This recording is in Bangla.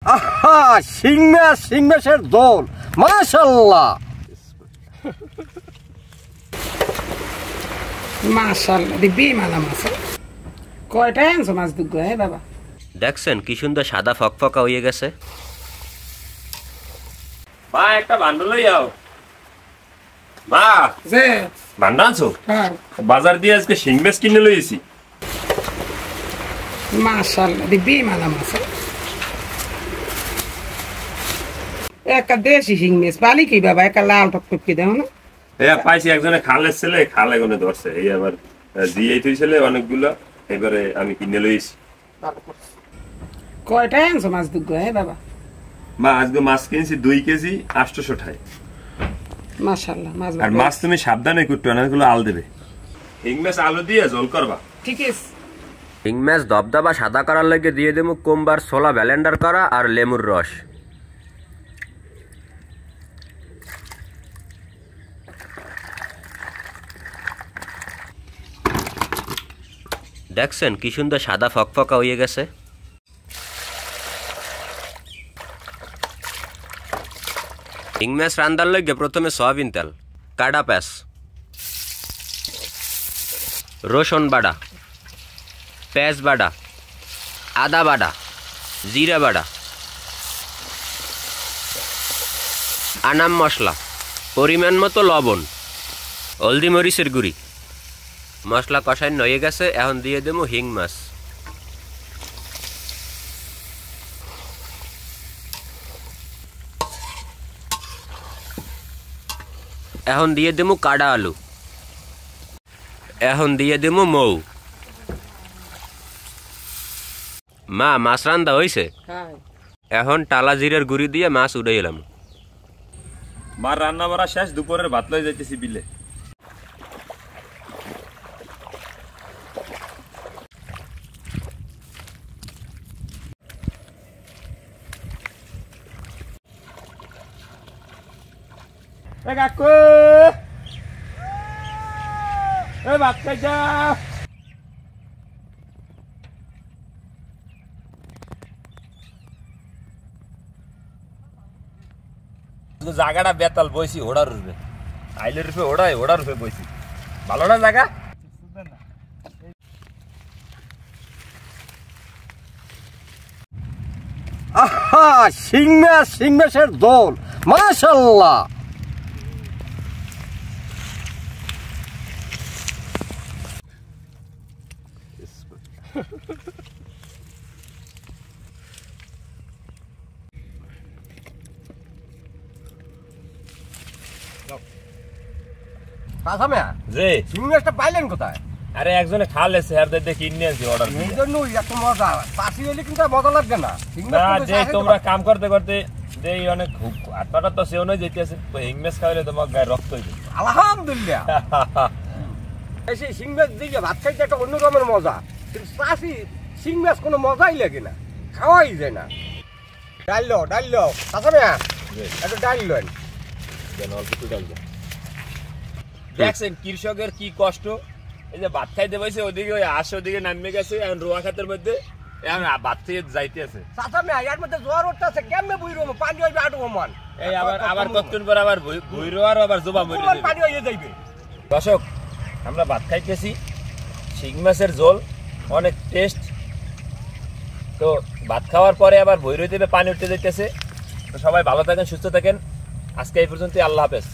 আহা, শিং মাছের দোল, মাশাআল্লাহ। মাশাআল্লাহ, দিবি মালা মাছ। কয়টা আনছো মাছ দুগ্গ হে বাবা? দেখছেন কি সুন্দর সাদা ফকফকা হয়ে গেছে। মা একটা বান্ডল লই যাও। মা যে বান্ডা আনছো? হ্যাঁ। বাজার দিয়ে আজকে শিং মাছ কিনে লইছি। মাশাআল্লাহ, দিবি মালা মাছ। একটা দেশি শিং মাছ পালি কি বাবা? একটা লাল টকটকে দাও না। পাইছি একজনে খালের ছেলে, খালে গনে ধরছে। এই আবার দিয়েই তুই ছেলে অনেকগুলো, এবারে আমি কিনে লইছি। কয়টা আনছো মাছ দুগ্গ হে বাবা? মা আজকে মাছ কিনছি 2 কেজি 800 টাকায়। মাশাআল্লাহ, মাছ আর মাছ তুমি সাবধানে কুট্টু, অনেকগুলো আল দেবে। শিং মাছ আলু দিয়ে ঝোল করবা। ঠিক আছে। শিং মাছ দবদবা সাদা করার লাগে দিয়ে দেবো কোম্বার ছোলা ব্যালেন্ডার করা আর লেমুর রস। দেখছেন কি সুন্দর সাদা ফকফকা হয়ে গেছে। শিং মাছ রান্দার লাগে প্রথমে সয়াবিন তেল, কাডা পেঁয়াজ, রসুন বাটা, পেঁয়াজ বাটা, আদা বাটা, জিরা বাটা, আনাম মশলা, পরিমাণ মতো লবণ, হলদি মরিচের গুঁড়ি। মশলা কষাই নয়ে গেছে, এখন দিয়ে দেবো হিং মাছ। এখন দিয়ে দেবো কাডা আলু। এখন দিয়ে দেবো মৌ। মা মাছ রান্দা হয়েছে, এখন টালা জিরের গুঁড়ি দিয়ে মাছ উড়ে এলাম। মার রান্না বাড়া শেষ, দুপুরের ভাত লই যাইতেছি বিলে। কাকু, ভাত খাই যাও। জায়গাটা বেতাল বইছি ওড়ার রূপে, আইলের রূপে ওড়াই, ওড়ার রূপে বইছি। ভালো না জায়গা? আহা, শিং মাছের দোল, মাশাআল্লাহ। জি, শিং মাছটা পাইলেন কোথায়? আরে একজনে খালে স্যার দেখে কিনে আনছি অর্ডার এই দিয়ে। জন্য এত মজা, পাশি হইলে কিন্তু আর মজা লাগবে না। শিং মাছ না কিন্তু যে চাষে তোমরা কাম করতে করতে যে অনেক আটপাটা তো সেও নয় যেতেছে, হিং মাছ খাইলে তোমার গায়ে রক্ত হইবে। আলহামদুলিল্লাহ। এই সেই শিং মাছ দিয়ে ভাত খাইতে একটা অন্য রকমের মজা, কিন্তু চাষি শিং মাছ কোনো মজাই লাগে না, খাওয়াই যায় না। ডাল লো চাষা মেয়া, একটু ডাল লেন। অল্প একটু ডাল দাও। দেখছেন কৃষকের কি কষ্ট। এই যে ভাত খাইতে বসে ওদিকে ওই আশ ওদিকে নামে গেছে, এখন রোয়া খাতের মধ্যে এখন ভাত খেয়ে যাইতে আছে। চাষা মেয়া এর মধ্যে জ্বর উঠতেছে, কেমনে বুঝবো পানি হইবে আটু মান। এই আবার কতক্ষণ পর আবার ভুইরো আর আবার জোবা মরে যাবে। পানি হয়ে যাইবে। দর্শক, আমরা ভাত খাইতেছি শিং মাছের ঝোল, অনেক টেস্ট। তো ভাত খাওয়ার পরে আবার ভুইরো দেবে, পানি উঠতে যাইতেছে। তো সবাই ভালো থাকেন, সুস্থ থাকেন। আজকে এই পর্যন্ত, আল্লাহ হাফেজ।